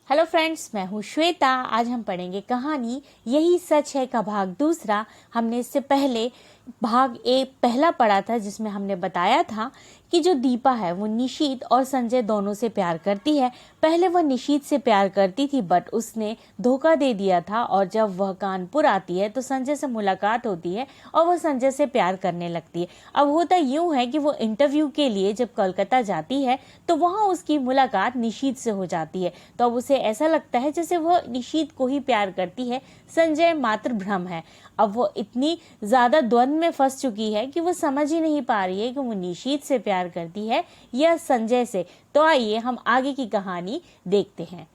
Hello friends, मैं हूँ श्वेता। आज हम पढ़ेंगे कहानी यही सच है का भाग दूसरा। हमने इससे पहले भाग एक पहला पढ़ा था जिसमें हमने बताया था कि जो दीपा है वो निशीत और संजय दोनों से प्यार करती है। पहले वह निशीत से प्यार करती थी बट उसने धोखा दे दिया था और जब वह कानपुर आती है तो संजय से मुलाकात होती है और वह संजय से प्यार करने लगती है। अब होता यूं है कि वो इंटरव्यू के लिए जब कोलकाता जाती है तो वहाँ उसकी मुलाकात निशीत से हो जाती है। तो अब उसे ऐसा लगता है जैसे वह निशीत को ही प्यार करती है, संजय मात्र भ्रम है। अब वो इतनी ज्यादा द्वंद में फंस चुकी है कि वो समझ ही नहीं पा रही है कि वो निशीत से प्यार करती है या संजय से। तो आइए हम आगे की कहानी देखते हैं।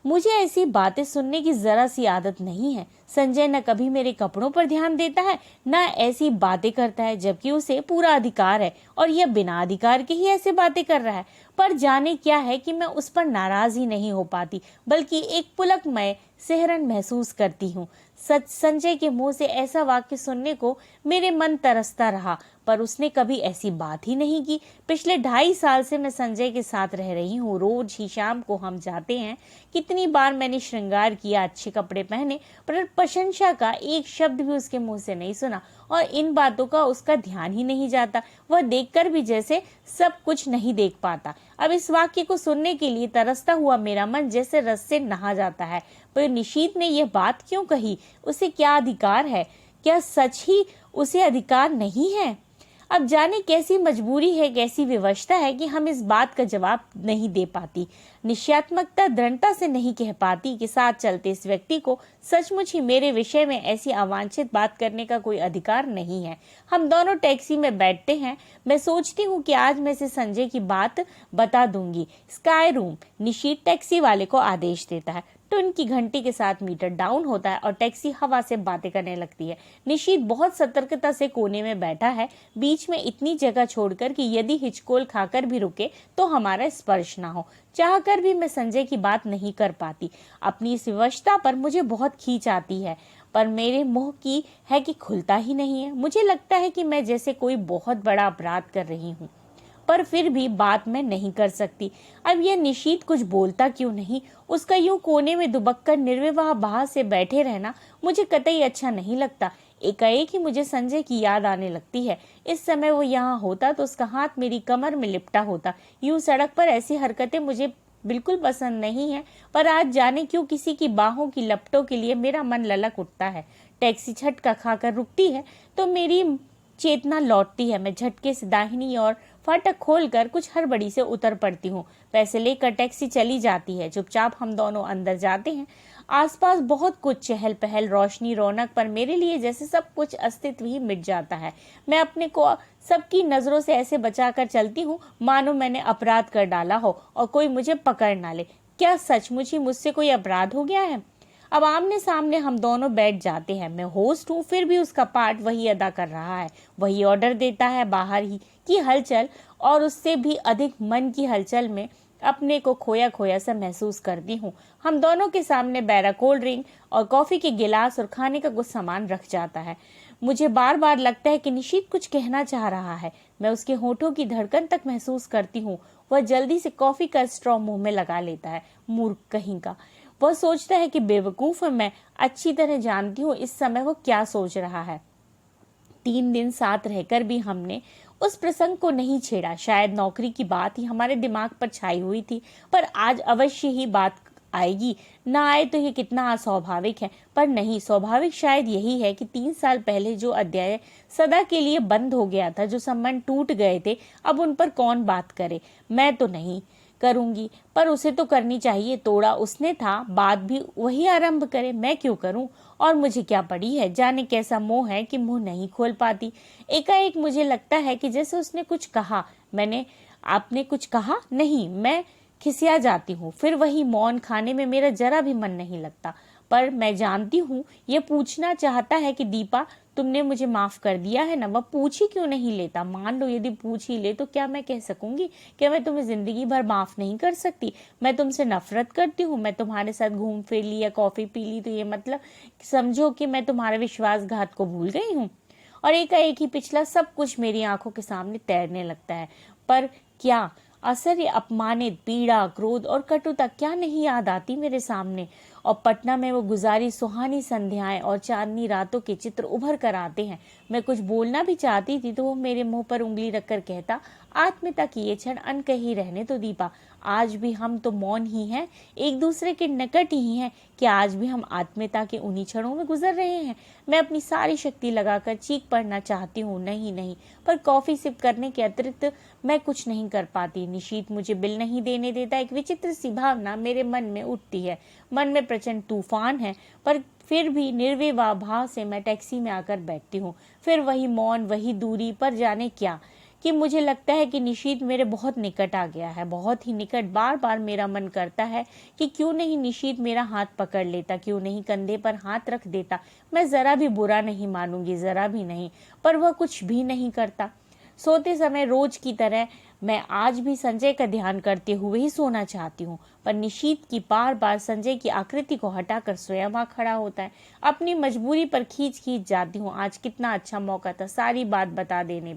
मुझे ऐसी बातें सुनने की जरा सी आदत नहीं है। संजय न कभी मेरे कपड़ों पर ध्यान देता है न ऐसी बातें करता है, जबकि उसे पूरा अधिकार है और यह बिना अधिकार के ही ऐसे बातें कर रहा है। पर जाने क्या है कि मैं उस पर नाराज ही नहीं हो पाती, बल्कि एक पुलकमय सिहरन महसूस करती हूँ। सच संजय के मुंह से ऐसा वाक्य सुनने को मेरे मन तरसता रहा, पर उसने कभी ऐसी बात ही नहीं की। पिछले 2.5 साल से मैं संजय के साथ रह रही हूँ। रोज ही शाम को हम जाते हैं। कितनी बार मैंने श्रृंगार किया, अच्छे कपड़े पहने, पर प्रशंसा का एक शब्द भी उसके मुंह से नहीं सुना और इन बातों का उसका ध्यान ही नहीं जाता। वह देखकर भी जैसे सब कुछ नहीं देख पाता। अब इस वाक्य को सुनने के लिए तरसता हुआ मेरा मन जैसे रस से नहा जाता है। पर निशीत ने यह बात क्यों कही? उसे क्या अधिकार है? क्या सच ही उसे अधिकार नहीं है? अब जाने कैसी मजबूरी है, कैसी विवशता है कि हम इस बात का जवाब नहीं दे पाती। निश्चयात्मकता दृढ़ता से नहीं कह पाती कि साथ चलते इस व्यक्ति को सचमुच ही मेरे विषय में ऐसी अवांछित बात करने का कोई अधिकार नहीं है। हम दोनों टैक्सी में बैठते हैं। मैं सोचती हूँ कि आज मैं इसे संजय की बात बता दूंगी। स्काई रूम, निशीत टैक्सी वाले को आदेश देता है। टुन की घंटी के साथ मीटर डाउन होता है और टैक्सी हवा से बातें करने लगती है। निशीत बहुत सतर्कता से कोने में बैठा है, बीच में इतनी जगह छोड़कर कि यदि हिचकोल खाकर भी रुके तो हमारा स्पर्श ना हो। चाहकर भी मैं संजय की बात नहीं कर पाती। अपनी इस विवशता पर मुझे बहुत खींच आती है, पर मेरे मुंह की है कि खुलता ही नहीं है। मुझे लगता है कि मैं जैसे कोई बहुत बड़ा अपराध कर रही हूँ, पर फिर भी बात मैं नहीं कर सकती। अब यह निशीत कुछ बोलता क्यों नहीं? उसका यूं कोने में दुबककर निर्विवाह भाव से बैठे रहना मुझे कतई अच्छा नहीं लगता। एकाएक ही मुझे संजय की याद आने लगती है। इस समय वो यहाँ होता तो उसका हाथ मेरी कमर में लिपटा होता। यूं सड़क पर ऐसी हरकतें मुझे बिल्कुल पसंद नहीं है, पर आज जाने क्यों किसी की बाहों की लपटों के लिए मेरा मन ललक उठता है। टैक्सी झटका खाकर रुकती है तो मेरी चेतना लौटती है। मैं झटके से दाहिनी और फाटक खोलकर कुछ हड़बड़ी से उतर पड़ती हूँ। पैसे लेकर टैक्सी चली जाती है। चुपचाप हम दोनों अंदर जाते हैं। आसपास बहुत कुछ चहल पहल, रोशनी, रौनक, पर मेरे लिए जैसे सब कुछ अस्तित्व ही मिट जाता है। मैं अपने को सबकी नजरों से ऐसे बचाकर चलती हूँ मानो मैंने अपराध कर डाला हो और कोई मुझे पकड़ ना ले। क्या सचमुच ही मुझसे कोई अपराध हो गया है? अब आमने सामने हम दोनों बैठ जाते हैं। मैं होस्ट हूँ, फिर भी उसका पार्ट वही अदा कर रहा है। वही ऑर्डर देता है। बाहर ही की हलचल और उससे भी अधिक मन की हलचल में अपने को खोया खोया सा महसूस करती हूँ। हम दोनों के सामने बैरा कोल्ड ड्रिंक और कॉफी के गिलास और खाने का कुछ सामान रख जाता है। मुझे बार बार लगता है कि निशीत कुछ कहना चाह रहा है। मैं उसके होठों की धड़कन तक महसूस करती हूँ। वह जल्दी से कॉफी का स्ट्रॉ मुंह में लगा लेता है। मूर्ख कहीं का। वह सोचता है कि बेवकूफ मैं अच्छी तरह जानती हूँ इस समय वो क्या सोच रहा है। 3 दिन साथ रहकर भी हमने उस प्रसंग को नहीं छेड़ा। शायद नौकरी की बात ही हमारे दिमाग पर छाई हुई थी, पर आज अवश्य ही बात आएगी। ना आए तो ये कितना अस्वाभाविक है, पर नहीं, स्वाभाविक शायद यही है कि 3 साल पहले जो अध्याय सदा के लिए बंद हो गया था, जो संबंध टूट गए थे, अब उन पर कौन बात करे। मैं तो नहीं करूंगी, पर उसे तो करनी चाहिए। तोड़ा उसने था, बात भी वही आरंभ करे। मैं क्यों करूं? और मुझे क्या पड़ी है? जाने कैसा मोह है कि मुंह नहीं खोल पाती। एकाएक मुझे लगता है कि जैसे उसने कुछ कहा। आपने कुछ कहा? नहीं। मैं खिसिया जाती हूँ। फिर वही मौन। खाने में मेरा जरा भी मन नहीं लगता, पर मैं जानती हूँ ये पूछना चाहता है कि दीपा, तुमने मुझे माफ कर दिया है ना? वह पूछ ही क्यों नहीं लेता? मान लो यदि पूछ ही ले तो क्या मैं कह सकूंगी कि मैं तुम्हें जिंदगी भर माफ नहीं कर सकती? मैं तुमसे नफरत करती हूँ। मैं तुम्हारे साथ घूम फिर ली या कॉफी पी ली तो ये मतलब समझो कि मैं तुम्हारे विश्वासघात को भूल गई हूँ? और एकाएक ही पिछला सब कुछ मेरी आंखों के सामने तैरने लगता है। पर क्या असह्य, अपमानित, पीड़ा, क्रोध और कटुता क्या नहीं याद आती मेरे सामने। और पटना में वो गुजारी सुहानी संध्याएं और चांदनी रातों के चित्र उभर कर आते हैं। मैं कुछ बोलना भी चाहती थी तो वो मेरे मुंह पर उंगली रखकर कहता, आत्मीयता की ये क्षण अनकही रहने तो दीपा, आज भी हम तो मौन ही हैं, एक दूसरे के निकट ही हैं। क्या आज भी हम आत्मीयता के उन्हीं क्षणों में गुजर रहे हैं? मैं अपनी सारी शक्ति लगाकर चीख पड़ना चाहती हूँ, नहीं नहीं, पर कॉफी सिप करने के अतिरिक्त मैं कुछ नहीं कर पाती। निशीत मुझे बिल नहीं देने देता। एक विचित्र सी भावना मेरे मन में उठती है। मन में प्रचंड तूफान है, पर फिर भी निर्विवाह भाव से मैं टैक्सी में आकर बैठती हूँ। फिर वही मौन, वही दूरी, पर जाने क्या कि मुझे लगता है कि निशीत मेरे बहुत निकट आ गया है, बहुत ही निकट। बार बार मेरा मन करता है कि क्यों नहीं निशीत मेरा हाथ पकड़ लेता, क्यों नहीं कंधे पर हाथ रख देता। मैं जरा भी बुरा नहीं मानूंगी, जरा भी नहीं, पर वह कुछ भी नहीं करता। सोते समय रोज की तरह मैं आज भी संजय का ध्यान करते हुए ही सोना चाहती हूँ, पर निशीत की बार बार संजय की आकृति को हटाकर स्वयं आ खड़ा होता है। अपनी मजबूरी पर खींच खींच जाती हूँ। आज कितना अच्छा मौका था सारी बात बता देने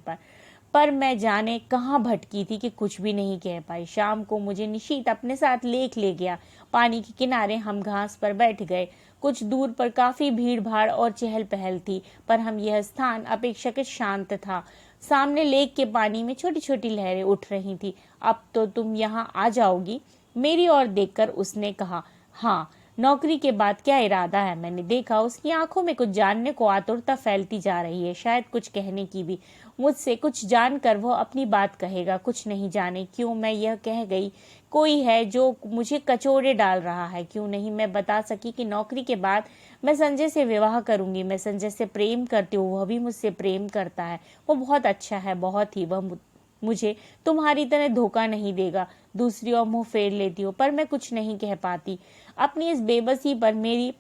पर मैं जाने कहाँ भटकी थी कि कुछ भी नहीं कह पाई। शाम को मुझे निशीत अपने साथ लेक ले गया। पानी के किनारे हम घास पर बैठ गए। कुछ दूर पर काफी भीड़ भाड़ और चहल पहल थी, पर हम यह स्थान अपेक्षाकृत शांत था। सामने लेक के पानी में छोटी छोटी लहरें उठ रही थी। अब तो तुम यहाँ आ जाओगी? मेरी ओर देखकर उसने कहा। हाँ, नौकरी के बाद क्या इरादा है? मैंने देखा उसकी आंखों में कुछ जानने को आतुरता फैलती जा रही है, शायद कुछ कहने की भी। मुझसे कुछ जानकर वह अपनी बात कहेगा। कुछ नहीं जाने क्यों मैं यह कह गई, कोई है जो मुझे कचोरे डाल रहा है। क्यों नहीं मैं बता सकी कि नौकरी के बाद मैं संजय से विवाह करूंगी। मैं संजय से प्रेम करती हूँ, वह भी मुझसे प्रेम करता है। वो बहुत अच्छा है, बहुत ही। वह मुझे तुम्हारी तरह धोखा नहीं देगा। दूसरी ओर मुंह फेर लेती हूँ, पर मैं कुछ नहीं कह पाती। अपनी इस बेबसी पर मेरी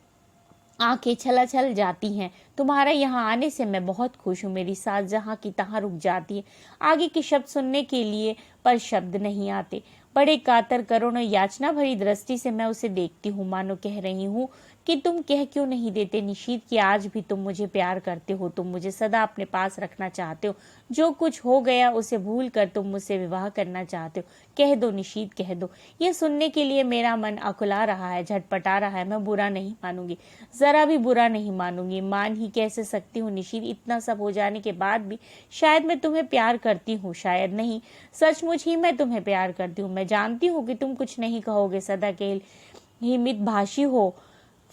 आंखें छलाछल जाती हैं। तुम्हारा यहाँ आने से मैं बहुत खुश हूँ। मेरी सांस जहाँ की तहाँ रुक जाती है, आगे के शब्द सुनने के लिए, पर शब्द नहीं आते। बड़े कातर, करुण, याचना भरी दृष्टि से मैं उसे देखती हूँ, मानो कह रही हूँ कि तुम कह क्यों नहीं देते निशीत कि आज भी तुम मुझे प्यार करते हो, तुम मुझे सदा अपने पास रखना चाहते हो। जो कुछ हो गया उसे भूल कर तुम मुझसे विवाह करना चाहते हो। कह दो निशीत, कह दो। यह सुनने के लिए मेरा मन अकुला रहा है, झटपटा रहा है। मैं बुरा नहीं मानूंगी, जरा भी बुरा नहीं मानूंगी। मान ही कैसे सकती हूँ निशीत, इतना सब हो जाने के बाद भी शायद मैं तुम्हें प्यार करती हूँ, शायद नहीं, सचमुच ही मैं तुम्हें प्यार करती हूँ। मैं जानती हूँ कि तुम कुछ नहीं कहोगे, सदा के ही मितभाषी हो,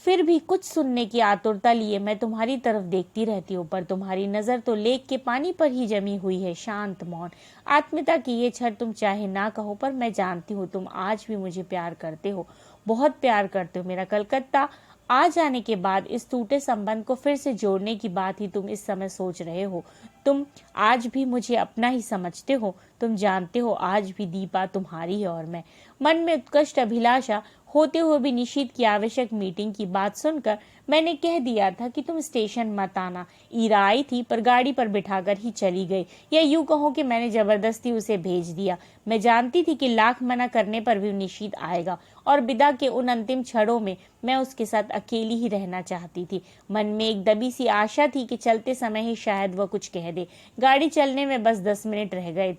फिर भी कुछ सुनने की आतुरता लिए मैं तुम्हारी तरफ देखती रहती हूँ। पर तुम्हारी नजर तो लेक के पानी पर ही जमी हुई है, शांत, मौन। आत्मीयता की ये क्षण तुम चाहे ना कहो, पर मैं जानती हूँ तुम आज भी मुझे प्यार करते हो, बहुत प्यार करते हो। मेरा कलकत्ता आ जाने के बाद इस टूटे संबंध को फिर से जोड़ने की बात ही तुम इस समय सोच रहे हो। तुम आज भी मुझे अपना ही समझते हो। तुम जानते हो आज भी दीपा तुम्हारी है और मैं। मन में उत्कृष्ट अभिलाषा होते हुए भी निशीत की आवश्यक मीटिंग की बात सुनकर मैंने कह दिया था कि तुम स्टेशन मत आना। ईरा आई थी पर गाड़ी पर बिठाकर ही चली गई, या यूं कहो कि मैंने जबरदस्ती उसे भेज दिया। मैं जानती थी कि लाख मना करने पर भी निशीत आएगा, और विदा के उन अंतिम क्षणों में मैं उसके साथ अकेली ही रहना चाहती थी। मन में एक दबी सी आशा थी कि चलते समय ही शायद वह कुछ कह दे। गाड़ी चलने में बस 10 मिनट रह गए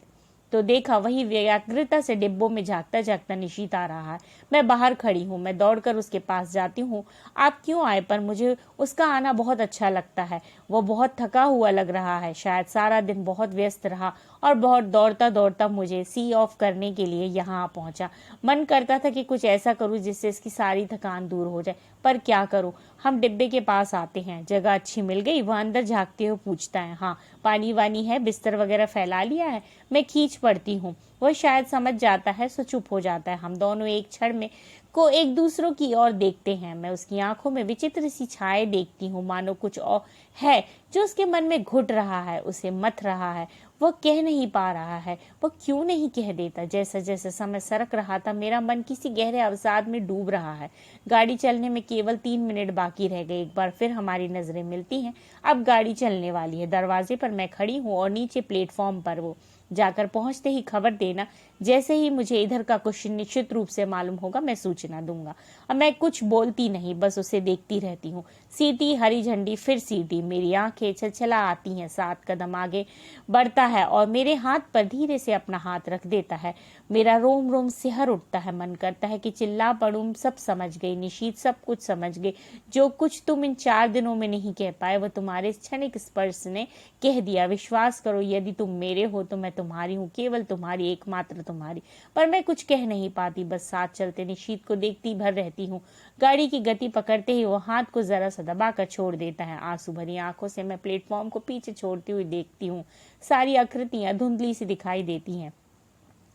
तो देखा वही व्यग्रता से डिब्बों में झांकता झांकता निशीत आ रहा है। मैं बाहर खड़ी हूँ, मैं दौड़कर उसके पास जाती हूँ। आप क्यों आए? पर मुझे उसका आना बहुत अच्छा लगता है। वो बहुत थका हुआ लग रहा है, शायद सारा दिन बहुत व्यस्त रहा और बहुत दौड़ता दौड़ता मुझे सी ऑफ करने के लिए यहाँ पहुंचा। मन करता था कि कुछ ऐसा करूँ जिससे इसकी सारी थकान दूर हो जाए, पर क्या करूँ। हम डिब्बे के पास आते हैं, जगह अच्छी मिल गई। वह अंदर झांकते हुए पूछता है, हाँ पानी वानी है, बिस्तर वगैरह फैला लिया है? मैं खींच पड़ती हूँ, वह शायद समझ जाता है, सो चुप हो जाता है। हम दोनों एक क्षण में को एक दूसरों की ओर देखते हैं। मैं उसकी आंखों में विचित्र सी छाए देखती हूँ, मानो कुछ और है जो उसके मन में घुट रहा है, उसे मथ रहा है। वह कह नहीं पा रहा है, वह क्यों नहीं कह देता। जैसे जैसे समय सरक रहा था मेरा मन किसी गहरे अवसाद में डूब रहा है। गाड़ी चलने में केवल 3 मिनट बाकी रह गए। एक बार फिर हमारी नजरें मिलती हैं। अब गाड़ी चलने वाली है। दरवाजे पर मैं खड़ी हूँ और नीचे प्लेटफॉर्म पर वो। जाकर पहुंचते ही खबर देना जैसे ही मुझे इधर का क्वेश्चन निश्चित रूप से मालूम होगा मैं सूचना दूंगा। अब मैं कुछ बोलती नहीं, बस उसे देखती रहती हूँ। सीटी, हरी झंडी, फिर सीटी। मेरी आंखें छलछला आती हैं। 7 कदम आगे बढ़ता है और मेरे हाथ पर धीरे से अपना हाथ रख देता है। मेरा रोम रोम सिहर उठता है। मन करता है कि चिल्ला पड़ूं। सब समझ गई निशीत, सब कुछ समझ गई। जो कुछ तुम इन 4 दिनों में नहीं कह पाए वह तुम्हारे क्षणिक स्पर्श ने कह दिया। विश्वास करो, यदि तुम मेरे हो तो मैं तुम्हारी हूँ, केवल तुम्हारी, एकमात्र तुम्हारी। पर मैं कुछ कह नहीं पाती, बस साथ चलते निशीत को देखती भर रहती हूँ। गाड़ी की गति पकड़ते ही वो हाथ को जरा सा दबाकर छोड़ देता है। आंसू भरी आंखों से मैं प्लेटफॉर्म को पीछे छोड़ती हुई देखती हूँ। सारी आकृतियां धुंधली सी दिखाई देती हैं।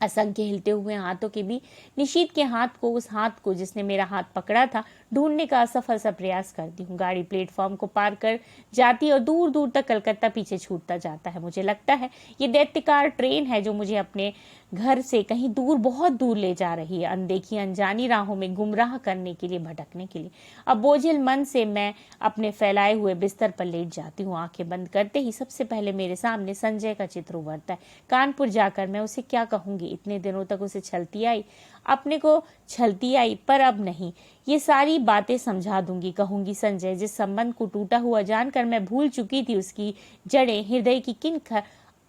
असंख्य हिलते हुए हाथों के भी निशीत के हाथ को, उस हाथ को जिसने मेरा हाथ पकड़ा था, ढूंढने का असफल सा प्रयास करती हूँ। गाड़ी प्लेटफॉर्म को पार कर जाती और दूर दूर तक कलकत्ता पीछे छूटता जाता है। मुझे लगता है ये दैत्यकार ट्रेन है जो मुझे अपने घर से कहीं दूर, बहुत दूर ले जा रही है, अनदेखी अनजानी राहों में गुमराह करने के लिए, भटकने के लिए। अब बोझिल मन से मैं अपने फैलाए हुए बिस्तर पर लेट जाती हूँ। आंखें बंद करते ही सबसे पहले मेरे सामने संजय का चित्र उभरता है। कानपुर जाकर मैं उसे क्या कहूंगी? इतने दिनों तक उसे छलती आई, अपने को छलती आई, पर अब नहीं। ये सारी बातें समझा दूंगी। कहूंगी संजय, जिस संबंध को टूटा हुआ जानकर मैं भूल चुकी थी, उसकी जड़ें हृदय की किन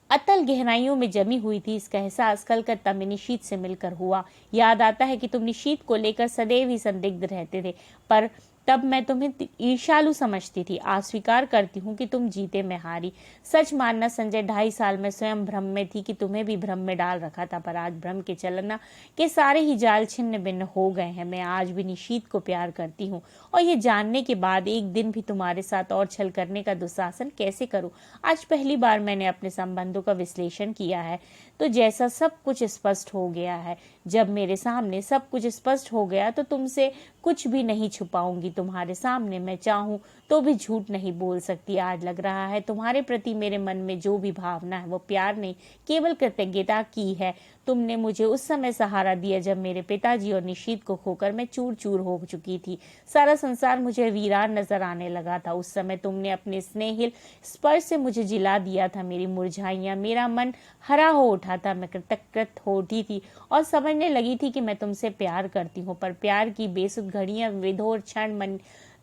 अतल गहराइयों में जमी हुई थी, इसका एहसास कलकत्ता में निशीत से मिलकर हुआ। याद आता है कि तुम निशीत को लेकर सदैव ही संदिग्ध रहते थे, पर तब मैं तुम्हें ईर्ष्यालु समझती थी। आज स्वीकार करती हूँ कि तुम जीते, मैं हारी। सच मानना संजय, 2.5 साल में स्वयं भ्रम में थी कि तुम्हें भी भ्रम में डाल रखा था, पर आज भ्रम के चलना के सारे ही जाल छिन्न भिन्न हो गए हैं। मैं आज भी निशीत को प्यार करती हूँ और ये जानने के बाद एक दिन भी तुम्हारे साथ और छल करने का दुशासन कैसे करूं? आज पहली बार मैंने अपने संबंधों का विश्लेषण किया है, तो जैसा सब कुछ स्पष्ट हो गया है। जब मेरे सामने सब कुछ स्पष्ट हो गया तो तुमसे कुछ भी नहीं छुपाऊंगी। तुम्हारे सामने मैं चाहूं तो भी झूठ नहीं बोल सकती। आज लग रहा है तुम्हारे प्रति मेरे मन में जो भी भावना है वो प्यार नहीं, केवल कृतज्ञता की है। तुमने मुझे उस समय सहारा दिया जब मेरे पिताजी और निशीत को खोकर मैं चूर चूर हो चुकी थी। सारा संसार मुझे वीरान नजर आने लगा था। उस समय तुमने अपने स्नेहिल स्पर्श से मुझे जिला दिया था। मेरी मुरझाइयां, मेरा मन हरा हो उठा था। मैं कृतकृत हो उठी थी और समझने लगी थी कि मैं तुमसे प्यार करती हूँ, पर प्यार की बेसुध घड़ियां, विधोर क्षण, मन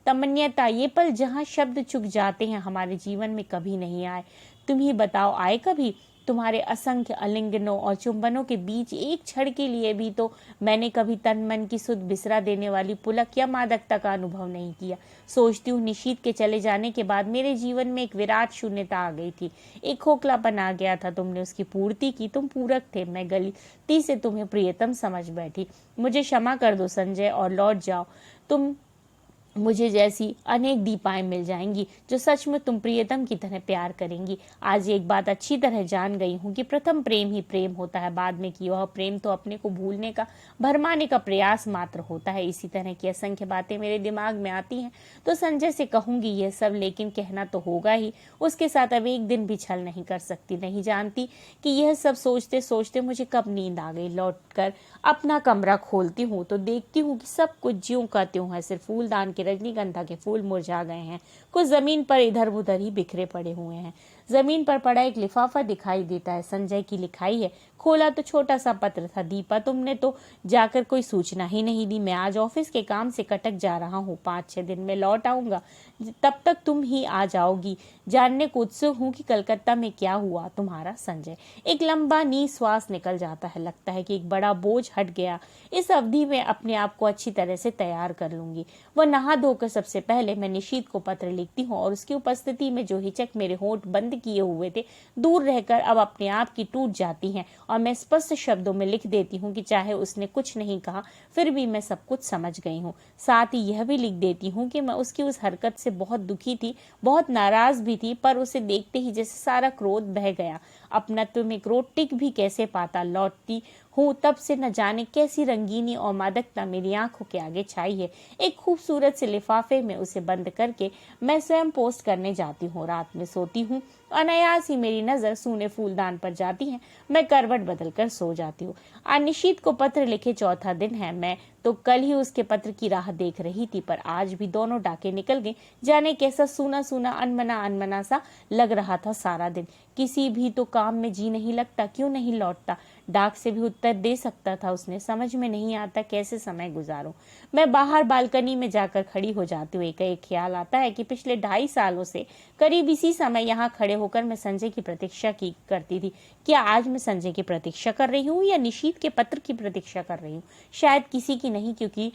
तमन्यता, ये पल जहाँ शब्द चुक जाते हैं, हमारे जीवन में कभी नहीं आए। तुम ही बताओ, आए कभी? तुम्हारे असंख्य आलिंगनों और चुंबनों के बीच एक क्षण के लिए भी तो मैंने कभी तन मन की सुध बिसरा देने वाली पुलक या मादकता का अनुभव नहीं किया। सोचती हूँ निशीत के चले जाने के बाद मेरे जीवन में एक विराट शून्यता आ गई थी, एक खोखलापन आ गया था। तुमने उसकी पूर्ति की, तुम पूरक थे। मैं गलती से तुम्हें प्रियतम समझ बैठी। मुझे क्षमा कर दो संजय और लौट जाओ। तुम मुझे जैसी अनेक दीपाएं मिल जाएंगी जो सच में तुम प्रियतम की तरह प्यार करेंगी। आज एक बात अच्छी तरह जान गई हूँ कि प्रथम प्रेम ही प्रेम होता है, बाद में कि वह प्रेम तो अपने को भूलने का, भरमाने का प्रयास मात्र होता है। इसी तरह की असंख्य बातें मेरे दिमाग में आती हैं तो संजय से कहूंगी यह सब, लेकिन कहना तो होगा ही। उसके साथ अब एक दिन भी छल नहीं कर सकती। नहीं जानती कि यह सब सोचते सोचते मुझे कब नींद आ गई। लौटकर अपना कमरा खोलती हूँ तो देखती हूँ कि सब कुछ ज्यों का त्यों है, सिर्फ फूलदान के रजनीगंधा के फूल मुरझा गए हैं। कुछ जमीन पर इधर उधर ही बिखरे पड़े हुए हैं। जमीन पर पड़ा एक लिफाफा दिखाई देता है, संजय की लिखाई है। खोला तो छोटा सा पत्र था। दीपा, तुमने तो जाकर कोई सूचना ही नहीं दी। मैं आज ऑफिस के काम से कटक जा रहा हूँ, 5-6 दिन में लौट आऊंगा, तब तक तुम ही आ जाओगी। जानने को उत्सुक हूँ कि कलकत्ता में क्या हुआ। तुम्हारा संजय। एक लंबा निश्वास निकल जाता है। लगता है कि एक बड़ा बोझ हट गया। इस अवधि में अपने आप को अच्छी तरह से तैयार कर लूंगी। वह नहा धोकर सबसे पहले मैं निशीत को पत्र लिखती हूँ और उसकी उपस्थिति में जो हिचक मेरे होंठ बंद किए हुए थे दूर रहकर अब अपने आप की टूट जाती हैं और मैं स्पष्ट शब्दों में लिख देती हूँ कि चाहे उसने कुछ नहीं कहा फिर भी मैं सब कुछ समझ गई हूँ। साथ ही यह भी लिख देती हूँ कि मैं उसकी उस हरकत से बहुत दुखी थी, बहुत नाराज भी थी, पर उसे देखते ही जैसे सारा क्रोध बह गया। अपनत्व में क्रोध टिक भी कैसे पाता। लौटती हूँ तब से न जाने कैसी रंगीनी और मादकता मेरी आंखों के आगे छाई है। एक खूबसूरत से लिफाफे में उसे बंद करके मैं स्वयं पोस्ट करने जाती हूँ। रात में सोती हूँ, अनायास ही मेरी नजर सूने फूलदान पर जाती है। मैं करवट बदलकर सो जाती हूँ। आज निशीत को पत्र लिखे चौथा दिन है। मैं तो कल ही उसके पत्र की राह देख रही थी, पर आज भी दोनों डाके निकल गए। जाने कैसा सूना सूना अनमना अनमना सा लग रहा था सारा दिन। किसी भी तो काम में जी नहीं लगता, क्यों नहीं लौटता। डाक से भी उत्तर दे सकता था उसने। समझ में नहीं आता कैसे समय गुजारूं। मैं बाहर बालकनी में जाकर खड़ी हो जाती हूँ। एक ख्याल आता है कि पिछले 2.5 सालों से करीब इसी समय यहाँ खड़े होकर मैं संजय की प्रतीक्षा की करती थी। क्या आज मैं संजय की प्रतीक्षा कर रही हूँ या निशीथ के पत्र की प्रतीक्षा कर रही हूँ? शायद किसी की नहीं, क्योंकि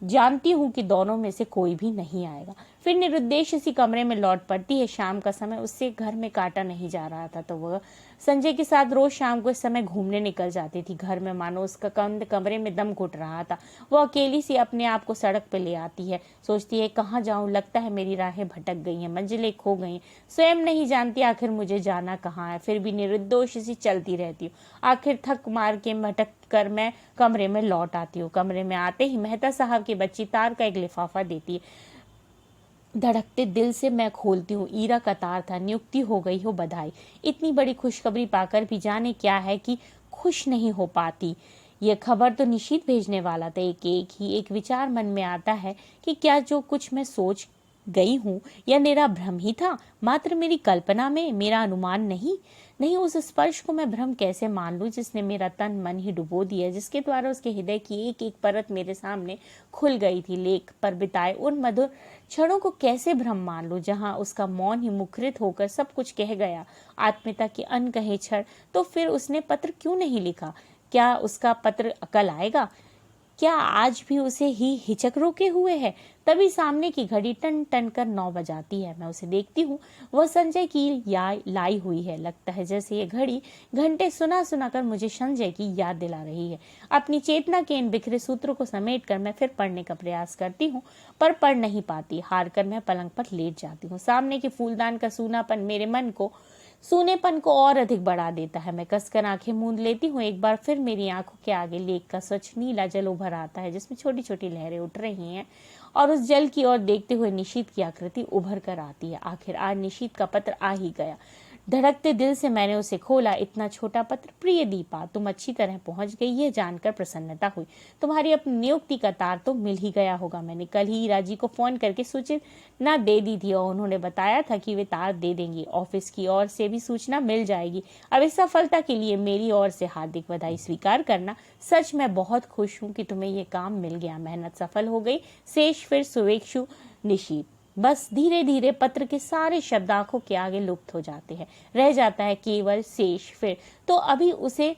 जानती हूँ कि दोनों में से कोई भी नहीं आएगा। फिर निरुद्देश्य इसी कमरे में लौट पड़ती है। शाम का समय उससे घर में काटा नहीं जा रहा था, तो वह संजय के साथ रोज शाम को इस समय घूमने निकल जाती थी। घर में मानो उसका कमरे में दम घुट रहा था। वो अकेली सी अपने आप को सड़क पे ले आती है। सोचती है कहाँ जाऊं, लगता है मेरी राहें भटक गई हैं, मंजिलें खो गई हैं। स्वयं नहीं जानती आखिर मुझे जाना कहाँ है, फिर भी निर्दोष सी चलती रहती हूँ। आखिर थक मार के मटक कर मैं कमरे में लौट आती हूँ। कमरे में आते ही मेहता साहब की बच्ची तार का एक लिफाफा देती है। धड़कते दिल से मैं खोलती हूँ। ईरा का तार था। नियुक्ति हो गई हो, बधाई। इतनी बड़ी खुशखबरी पाकर भी जाने क्या है कि खुश नहीं हो पाती। यह खबर तो निशीथ भेजने वाला था। एक विचार मन में आता है कि क्या जो कुछ मैं सोच गई हूँ यह मेरा भ्रम ही था, मात्र मेरी कल्पना में, मेरा अनुमान नहीं। उस स्पर्श को मैं भ्रम कैसे मान लूं जिसने मेरा तन मन ही डुबो दिया, जिसके द्वारा उसके हृदय की एक एक परत मेरे सामने खुल गई थी। लेख पर बिताए उन मधुर क्षणों को कैसे भ्रम मान लूं जहां उसका मौन ही मुखरित होकर सब कुछ कह गया, आत्मीयता के अनकहे क्षण। तो फिर उसने पत्र क्यों नहीं लिखा? क्या उसका पत्र कल आएगा? क्या आज भी उसे ही हिचक रोके हुए है? तभी सामने की घड़ी टन टन कर 9 बजाती है। मैं उसे देखती हूँ, वह संजय की लाई हुई है। लगता है जैसे ये घड़ी घंटे सुना सुना कर मुझे संजय की याद दिला रही है। अपनी चेतना के इन बिखरे सूत्रों को समेट कर मैं फिर पढ़ने का प्रयास करती हूँ, पर पढ़ नहीं पाती। हार कर मैं पलंग पर लेट जाती हूँ। सामने के फूलदान का सूनापन मेरे मन को सूनेपन को और अधिक बढ़ा देता है। मैं कसकर आंखें मूंद लेती हूँ। एक बार फिर मेरी आंखों के आगे लेक का स्वच्छ नीला जल उभर आता है, जिसमें छोटी छोटी लहरें उठ रही हैं, और उस जल की ओर देखते हुए निशीथ की आकृति उभर कर आती है। आखिर आज निशीथ का पत्र आ ही गया। धड़कते दिल से मैंने उसे खोला। इतना छोटा पत्र। प्रिय दीपा, तुम अच्छी तरह पहुंच गई, यह जानकर प्रसन्नता हुई। तुम्हारी अपनी नियुक्ति का तार तो मिल ही गया होगा। मैंने कल ही ईरा जी को फोन करके सूचना दे दी थी और उन्होंने बताया था कि वे तार दे देंगी। ऑफिस की ओर से भी सूचना मिल जाएगी। अब इस सफलता के लिए मेरी ओर से हार्दिक बधाई स्वीकार करना। सच मैं बहुत खुश हूँ कि तुम्हें ये काम मिल गया। मेहनत सफल हो गई। शेष फिर सुवेक्षु निशीथ। बस धीरे धीरे पत्र के सारे शब्द आंखों के आगे लुप्त हो जाते हैं। रह जाता है केवल शेष फिर। तो अभी उसे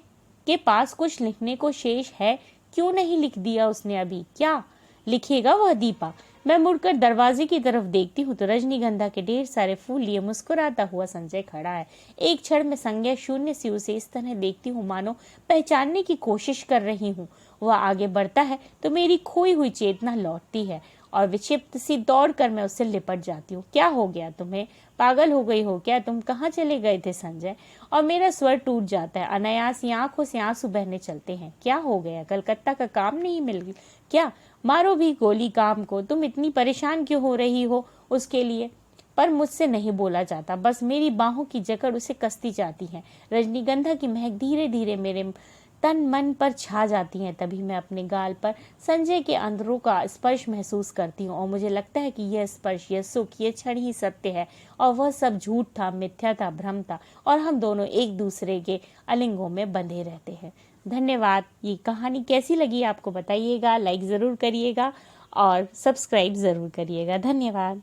के पास कुछ लिखने को शेष है। क्यों नहीं लिख दिया उसने अभी? क्या लिखेगा वह? दीपा। मैं मुड़कर दरवाजे की तरफ देखती हूँ तो रजनीगंधा के ढेर सारे फूल लिए मुस्कुराता हुआ संजय खड़ा है। एक क्षण में संज्ञा शून्य सी उसे इस तरह देखती हूँ मानो पहचानने की कोशिश कर रही हूँ। वह आगे बढ़ता है तो मेरी खोई हुई चेतना लौटती है और विक्षिप्त सी दौड़ कर मैं उससे लिपट जाती हूँ। क्या हो गया तुम्हें? पागल हो गई हो क्या? तुम कहाँ चले गए थे संजय? और मेरा स्वर टूट जाता है। अनायास ही आंखों से आंसू बहने चलते हैं। क्या हो गया? कलकत्ता का काम नहीं मिल क्या? मारो भी गोली काम को। तुम इतनी परेशान क्यों हो रही हो उसके लिए? पर मुझसे नहीं बोला जाता। बस मेरी बाहों की जकड़ उसे कसती जाती है। रजनीगंधा की महक धीरे धीरे मेरे तन मन पर छा जाती हैं। तभी मैं अपने गाल पर संजय के अंदरों का स्पर्श महसूस करती हूँ और मुझे लगता है कि यह स्पर्श, यह सुख, यह क्षण ही सत्य है और वह सब झूठ था, मिथ्या था, भ्रम था और हम दोनों एक दूसरे के आलिंगों में बंधे रहते हैं। धन्यवाद। ये कहानी कैसी लगी आपको बताइएगा, लाइक ज़रूर करिएगा और सब्सक्राइब ज़रूर करिएगा। धन्यवाद।